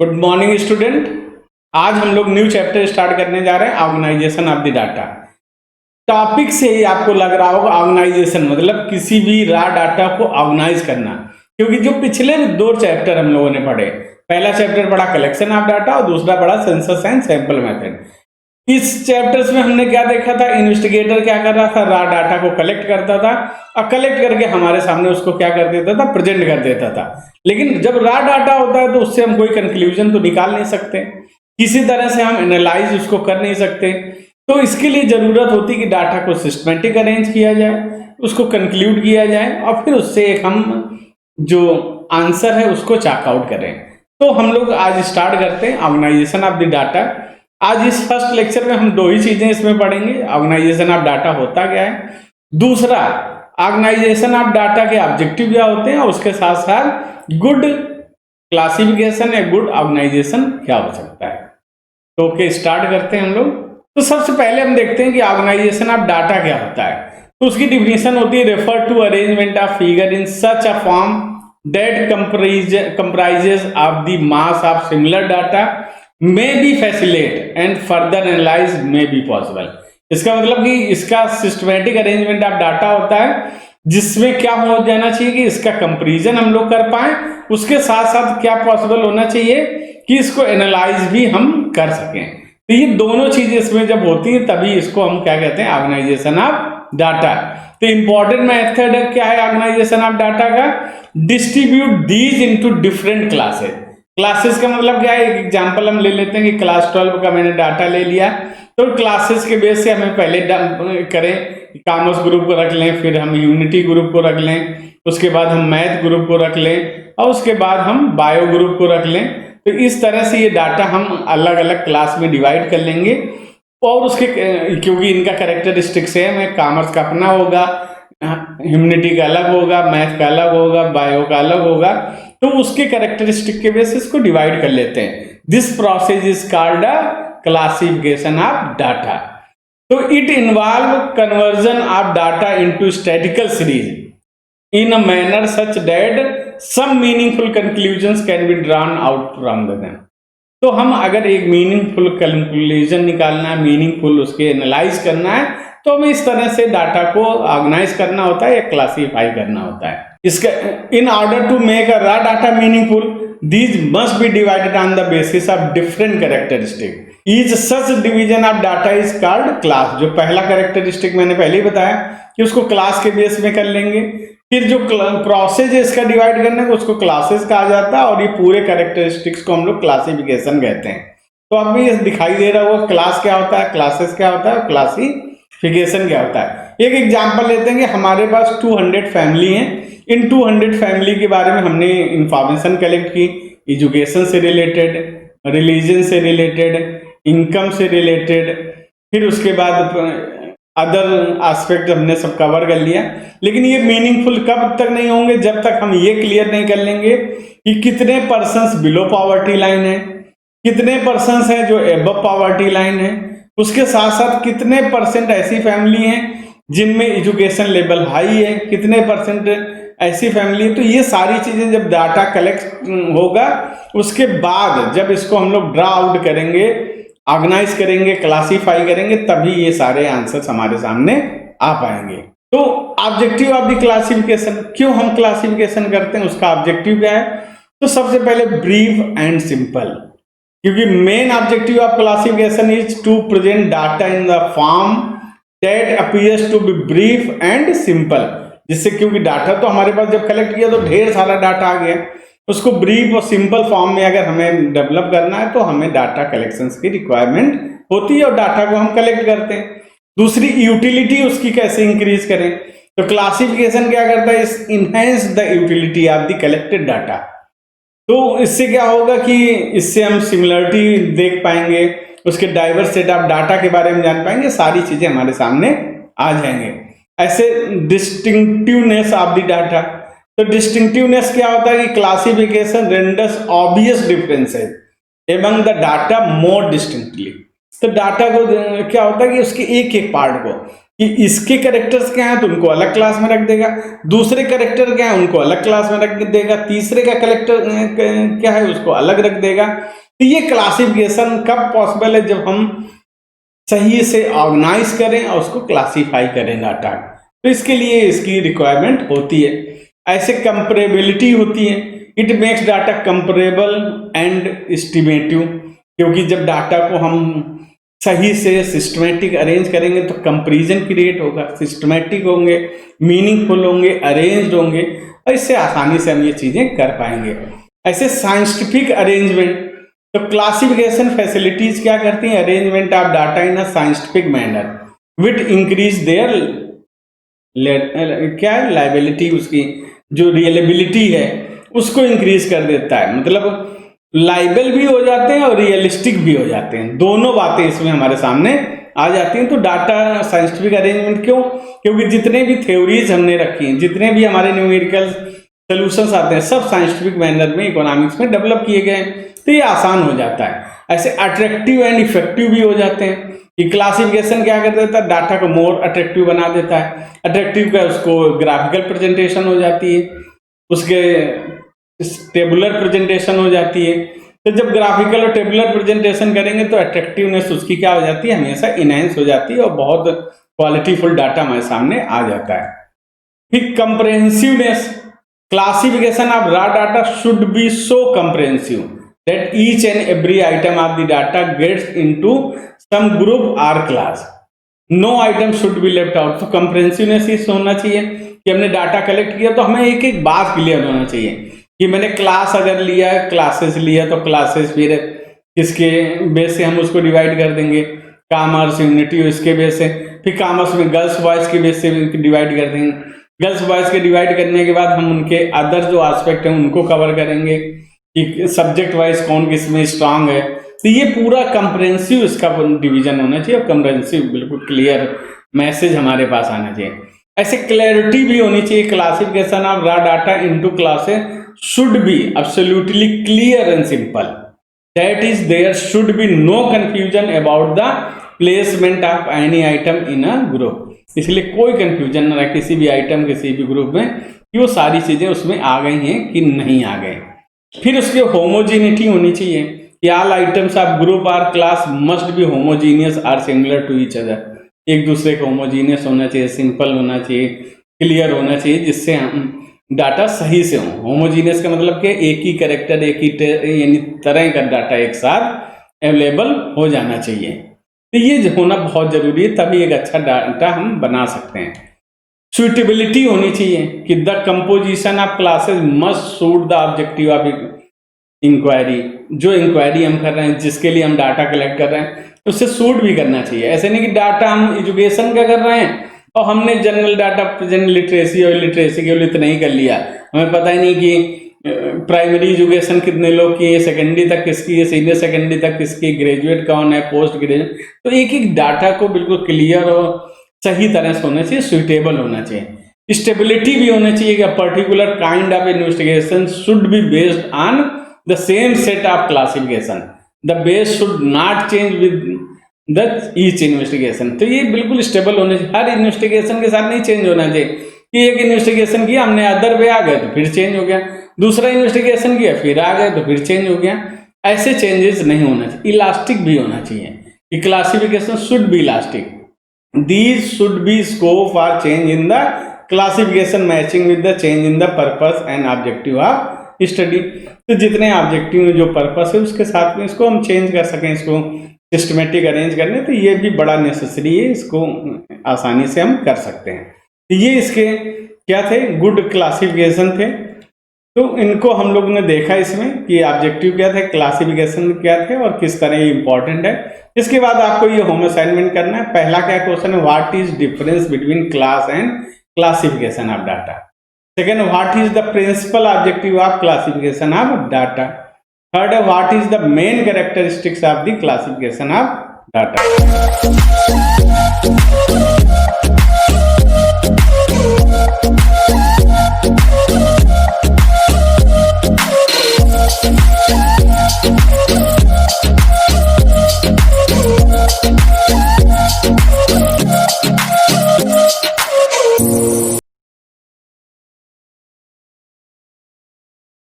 Good morning student. आज हम लोग न्यू चैप्टर स्टार्ट करने जा रहे हैं, organization of the data. Topic से ही आपको लग रहा होगा ऑर्गेनाइजेशन मतलब किसी भी रॉ डाटा को ऑर्गेनाइज करना, क्योंकि जो पिछले दो चैप्टर हम लोगों ने पढ़े, पहला चैप्टर पढ़ा कलेक्शन ऑफ डाटा और दूसरा पढ़ा सेंसस एंड सैंपल मेथड। इस चैप्टर्स में हमने क्या देखा था, इन्वेस्टिगेटर क्या कर रहा था, रॉ डाटा को कलेक्ट करता था और कलेक्ट करके हमारे सामने उसको क्या कर देता था, प्रेजेंट कर देता था। लेकिन जब रॉ डाटा होता है तो उससे हम कोई कंक्लूजन तो निकाल नहीं सकते, किसी तरह से हम एनालाइज उसको कर नहीं सकते। तो इसके लिए जरूरत होती है कि डाटा को सिस्टमेटिक अरेंज किया जाए, उसको कंक्लूड किया जाए और फिर उससे एक हम जो आंसर है उसको चेक आउट करें। तो हम लोग आज स्टार्ट करते हैं ऑर्गेनाइजेशन ऑफ द डाटा। आज इस फर्स्ट लेक्चर में हम दो ही चीजें इसमें पढ़ेंगे, ऑर्गेनाइजेशन ऑफ डाटा होता क्या है, दूसरा ऑर्गेनाइजेशन ऑफ डाटा के ऑब्जेक्टिव क्या होते हैं और उसके साथ साथ गुड क्लासिफिकेशन या गुड ऑर्गेनाइजेशन क्या हो सकता है। तो ओके, स्टार्ट करते हैं हम लोग। तो सबसे पहले हम देखते हैं कि ऑर्गेनाइजेशन ऑफ डाटा क्या होता है। तो उसकी डिफिनेशन होती है, refer to arrangement of figure in such a form that comprises of the mass of similar data may be facilitate and further analyze may be possible। इसका मतलब कि इसका सिस्टमेटिक अरेंजमेंट ऑफ डाटा होता है जिसमें क्या हो जाना चाहिए कि इसका कंपैरिजन हम लोग कर पाए, उसके साथ साथ क्या पॉसिबल होना चाहिए कि इसको एनालाइज भी हम कर सकें। तो ये दोनों चीजें इसमें जब होती हैं तभी इसको हम क्या कहते हैं, ऑर्गेनाइजेशन ऑफ डाटा। तो इंपॉर्टेंट मेथड क्या है ऑर्गेनाइजेशन ऑफ डाटा का, distribute these into different classes. Classes का मतलब क्या है, एक एग्जांपल हम ले लेते हैं कि क्लास 12 का मैंने डाटा ले लिया, तो क्लासेस के बेस से हमें पहले करें कॉमर्स ग्रुप को रख लें, फिर हम यूनिटी ग्रुप को रख लें, उसके बाद हम मैथ ग्रुप को रख लें और उसके बाद हम बायो ग्रुप को रख लें। तो इस तरह से ये डाटा हम अलग अलग क्लास में डिवाइड कर लेंगे और उसके क्योंकि इनका कैरेक्टरिस्टिक सेम है, कॉमर्स का अपना होगा, ह्यूमैनिटी का अलग होगा, मैथ का अलग होगा, बायो का अलग होगा, तो उसके कैरेक्टरिस्टिक के बेसिस को डिवाइड कर लेते हैं। This process is called a classification of data. तो it involve conversion of data into statical series in a manner such that some meaningful conclusions can be drawn out from them। तो हम अगर एक meaningful conclusion निकालना है, meaningful उसके analyse करना है, तो हमें इस तरह से डाटा को ऑर्गेनाइज करना होता है या क्लासिफाई करना होता है। इसका in order to make a raw data meaningful these must be divided on the basis of different characteristic. Each such division of data is called class. जो पहला कैरेक्टरिस्टिक मैंने पहले ही बताया कि उसको क्लास के बेस में कर लेंगे, फिर जो प्रोसेस है इसका डिवाइड करने को उसको क्लासेस कहा जाता है और ये पूरे कैरेक्टरिस्टिक्स को हम लोग क्लासिफिकेशन कहते हैं। तो अब भी ये दिखाई दे रहा होगा क्लास क्या होता है, क्लासेस क्या होता है, क्लासिफिकेशन क्या होता है। एक एग्जांपल लेते हैं कि हमारे पास 200 फैमिली हैं, इन 200 फैमिली के बारे में हमने इंफॉर्मेशन कलेक्ट की, एजुकेशन से रिलेटेड, रिलीजन से रिलेटेड, इनकम से रिलेटेड, फिर उसके बाद अदर एस्पेक्ट हमने सब कवर कर लिया। लेकिन ये मीनिंगफुल कब तक नहीं होंगे, जब तक हम ये क्लियर नहीं कर लेंगे कि कितने पर्सन्स बिलो पॉवर्टी लाइन है, कितने पर्सन्स हैं जो एबव पॉवर्टी लाइन है, उसके साथ साथ कितने परसेंट ऐसी फैमिली हैं जिनमें एजुकेशन लेवल हाई है, कितने परसेंट ऐसी फैमिली है। तो ये सारी चीजें जब डाटा कलेक्ट होगा उसके बाद जब इसको हम लोग ड्रा आउट करेंगे, ऑर्गेनाइज करेंगे, क्लासिफाई करेंगे, तभी ये सारे आंसर्स हमारे सामने आ पाएंगे। तो ऑब्जेक्टिव ऑफ द क्लासिफिकेशन, क्यों हम क्लासिफिकेशन करते हैं, उसका ऑब्जेक्टिव क्या है। तो सबसे पहले ब्रीफ एंड सिंपल, क्योंकि main objective of classification is to present data in the form that appears to be brief and simple. जिससे क्योंकि डाटा तो हमारे पास जब कलेक्ट किया तो ढेर सारा डाटा आ गया, उसको ब्रीफ और सिंपल फॉर्म में अगर हमें डेवलप करना है तो हमें डाटा कलेक्शंस की रिक्वायरमेंट होती है और डाटा को हम कलेक्ट करते हैं। दूसरी, यूटिलिटी उसकी कैसे इंक्रीज करें। तो क्लासिफिकेशन क्या करता है, इस enhance the utility of the collected data. तो इससे क्या होगा कि इससे हम सिमिलरिटी देख पाएंगे, उसके डाइवर्स सेट ऑफ डाटा के बारे में जान पाएंगे, सारी चीजें हमारे सामने आ जाएंगे। ऐसे डिस्टिंक्टिवनेस ऑफ द डाटा, तो डिस्टिंक्टिवनेस क्या होता है कि classification renders obvious differences among the data more distinctly. तो डाटा को क्या होता है कि उसके एक एक पार्ट को कि इसके कैरेक्टर्स क्या हैं तो उनको अलग क्लास में रख देगा, दूसरे कैरेक्टर क्या है उनको अलग क्लास में रख देगा, तीसरे का कैरेक्टर क्या है उसको अलग रख देगा। तो ये क्लासिफिकेशन कब पॉसिबल है, जब हम सही से ऑर्गेनाइज करें और उसको क्लासीफाई करें डाटा। तो इसके लिए इसकी रिक्वायरमेंट होती है। ऐसे कंपेरेबिलिटी होती है, it makes data comparable and estimative, क्योंकि जब डाटा को हम सही से सिस्टमेटिक अरेंज करेंगे तो कंपैरिजन क्रिएट होगा, सिस्टमेटिक होंगे, मीनिंगफुल होंगे, अरेंज्ड होंगे, और इससे आसानी से हम ये चीजें कर पाएंगे। ऐसे साइंटिफिक अरेंजमेंट, तो क्लासिफिकेशन फैसिलिटीज क्या करती हैं, arrangement of data in a scientific manner with increase their क्या है लाइबिलिटी, उसकी जो रियलेबिलिटी है उसको इंक्रीज कर देता है, मतलब लाइबल भी हो जाते हैं और रियलिस्टिक भी हो जाते हैं, दोनों बातें इसमें हमारे सामने आ जाती हैं। तो डाटा साइंटिफिक अरेंजमेंट क्यों, क्योंकि जितने भी थ्योरीज हमने रखी हैं, जितने भी हमारे न्यूमेरिकल सोल्यूशंस आते हैं, सब साइंटिफिक मैनर में इकोनॉमिक्स में डेवलप किए गए हैं, तो ये आसान हो जाता है। ऐसे अट्रैक्टिव एंड इफेक्टिव भी हो जाते हैं कि क्लासिफिकेशन क्या कर देता है, डाटा को मोर अट्रैक्टिव बना देता है, अट्रैक्टिव का उसको ग्राफिकल प्रेजेंटेशन हो जाती है, उसके टेबुलर प्रेजेंटेशन हो जाती है। तो जब ग्राफिकल और टेबुलर प्रेजेंटेशन करेंगे तो अट्रैक्टिवनेस उसकी क्या हो जाती है, हमेशा इनहेंस हो जाती है और बहुत क्वालिटीफुल डाटा हमारे सामने आ जाता है। फिर comprehensiveness, classification of raw data should be so comprehensive that each and every item of the data gets into some group or class, no item should be left out. तो comprehensiveness इस होना चाहिए कि हमने डाटा कलेक्ट किया तो हमें एक एक बात क्लियर होना चाहिए कि मैंने क्लास अगर लिया है, क्लासेस लिया तो क्लासेस फिर किसके बेस से हम उसको डिवाइड कर देंगे, कॉमर्स यूनिटी इसके बेस से, फिर कॉमर्स में गर्ल्स बॉयज के बेस से डिवाइड कर देंगे, गर्ल्स बॉयज के डिवाइड करने के बाद हम उनके अदर जो एस्पेक्ट हैं उनको कवर करेंगे कि सब्जेक्ट वाइज कौन किसमें स्ट्रांग है। तो ये पूरा कंप्रहेंसिव इसका डिवीजन होना चाहिए और कंप्रहेंसिव बिल्कुल क्लियर मैसेज हमारे पास आना चाहिए। ऐसे क्लैरिटी भी होनी चाहिए, classification of raw data into classes should be absolutely clear and simple, that is there should be no confusion about the placement of any item in a group, इसलिए कोई confusion ना रहे किसी भी आइटम किसी भी ग्रुप में कि वो सारी चीजें उसमें आ गई हैं कि नहीं आ गए। फिर उसके होमोजीनिटी होनी चाहिए कि all items of group or class must be homogeneous or similar to each other, एक दूसरे को होमोजीनियस होना चाहिए, सिंपल होना चाहिए, क्लियर होना चाहिए, जिससे हम डाटा सही से हो। होमोजीनियस का मतलब कि एक ही कैरेक्टर एक ही यानी तरह का डाटा एक साथ अवेलेबल हो जाना चाहिए। तो ये होना बहुत जरूरी है, तभी एक अच्छा डाटा हम बना सकते हैं। सुइटेबिलिटी होनी चाहिए कि the composition of classes must suit the objective of inquiry, जो इंक्वायरी हम कर रहे हैं जिसके लिए हम डाटा कलेक्ट कर रहे हैं उससे सूट भी करना चाहिए। ऐसे नहीं कि डाटा हम एजुकेशन का कर रहे हैं और हमने जनरल डाटा प्रेजेंट लिटरेसी और लिटरेसी के लिए इतना ही कर लिया, हमें पता ही नहीं कि प्राइमरी एजुकेशन कितने लोग की है, सेकेंडरी तक किसकी है, सीनियर सेकेंडरी तक किसकी, ग्रेजुएट कौन है, पोस्ट ग्रेजुएट। तो एक एक डाटा को बिल्कुल क्लियर और सही तरह से होना चाहिए, सुइटेबल होना चाहिए। स्टेबिलिटी भी होना चाहिए कि particular kind of investigation should be based on the same set of classification, the base should not change with each investigation. तो ये बिल्कुल स्टेबल होने चाहिए, हर इन्वेस्टिगेशन के साथ नहीं चेंज होना चाहिए कि एक इन्वेस्टिगेशन किया हमने अदर वे आ गए तो फिर चेंज हो गया, दूसरा इन्वेस्टिगेशन किया फिर आ गए तो फिर चेंज हो गया, ऐसे चेंजेस नहीं होना चाहिए। इलास्टिक भी होना चाहिए कि classification should be elastic, these should be scope for change in the classification matching with the change in the purpose and objective of study. तो जितने ऑब्जेक्टिव में जो पर्पस है उसके साथ में इसको हम चेंज कर सकें, इसको सिस्टमेटिक अरेंज करने, तो ये भी बड़ा नेसेसरी है, इसको आसानी से हम कर सकते हैं। तो ये इसके क्या थे, गुड क्लासिफिकेशन थे। तो इनको हम लोग ने देखा इसमें कि ऑब्जेक्टिव क्या थे, क्लासिफिकेशन क्या थे और किस तरह ये इंपॉर्टेंट है। इसके बाद आपको ये होम असाइनमेंट करना है। पहला क्या क्वेश्चन है, what is difference between class and classification of data. Second, what is the principal objective of classification of data. Third, what is the main characteristics of the classification of data?